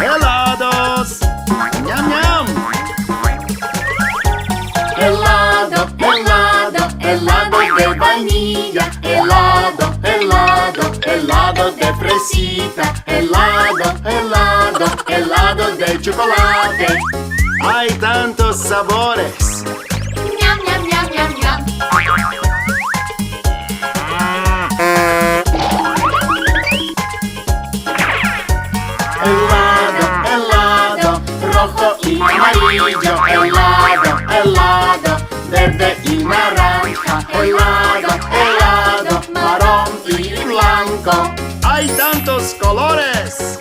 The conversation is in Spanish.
Helados. Ñam, ñam. Helado, helado, helado de vainilla. Helado, helado, helado de fresita. Helado, helado, helado de chocolate. Hay tantos sabores. Ñam, ñam, ñam, ñam, ñam. Helado, helado, rojo y amarillo. Helado, helado, verde y naranja. Helado, helado, marrón y blanco. Hay tantos colores.